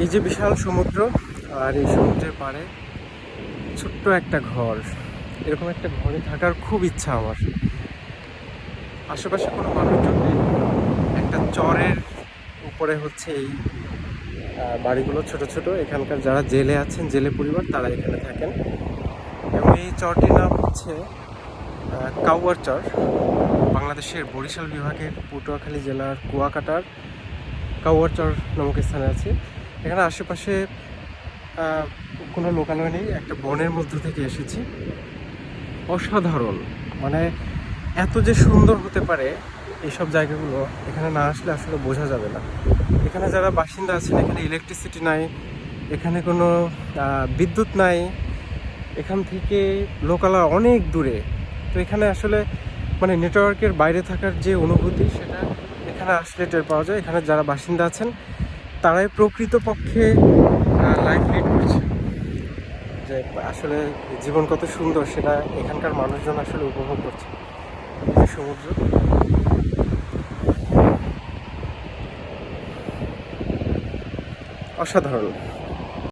এই যে বিশাল সমুদ্র, আর এই সমুদ্রের পাড়ে ছোট্ট একটা ঘর, এরকম একটা ঘরে থাকার খুব ইচ্ছা আমার। আশেপাশে কোনো মানুষজন নেই, একটা চরের উপরে হচ্ছে এই বাড়িগুলো ছোট ছোট। এখানকার যারা জেলে আছেন, জেলে পরিবার, তারা এখানে থাকেন। এবং এই চরটির নাম হচ্ছে কাউয়ার চর। বাংলাদেশের বরিশাল বিভাগের পটুয়াখালী জেলার কুয়াকাটার কাউয়ার চর নামক স্থানে আছে। এখানে আশেপাশে কোনো লোকালয় নেই, একটা বনের মধ্য থেকে এসেছি। অসাধারণ, মানে এত যে সুন্দর হতে পারে এইসব জায়গাগুলো, এখানে না আসলে আসলে বোঝা যাবে না। এখানে যারা বাসিন্দা আছেন, এখানে ইলেকট্রিসিটি নাই, এখানে কোনো বিদ্যুৎ নাই, এখান থেকে লোকালয় অনেক দূরে। তো এখানে আসলে মানে নেটওয়ার্কের বাইরে থাকার যে অনুভূতি, সেটা এখানে আসলে টের পাওয়া যায়। এখানে যারা বাসিন্দা আছেন তারাই প্রকৃতপক্ষে লাইফ লিড করছে। যে আসলে জীবন কত সুন্দর সেটা এখানকার মানুষজন আসলে উপভোগ করছে। এই যে সমুদ্র, অসাধারণ।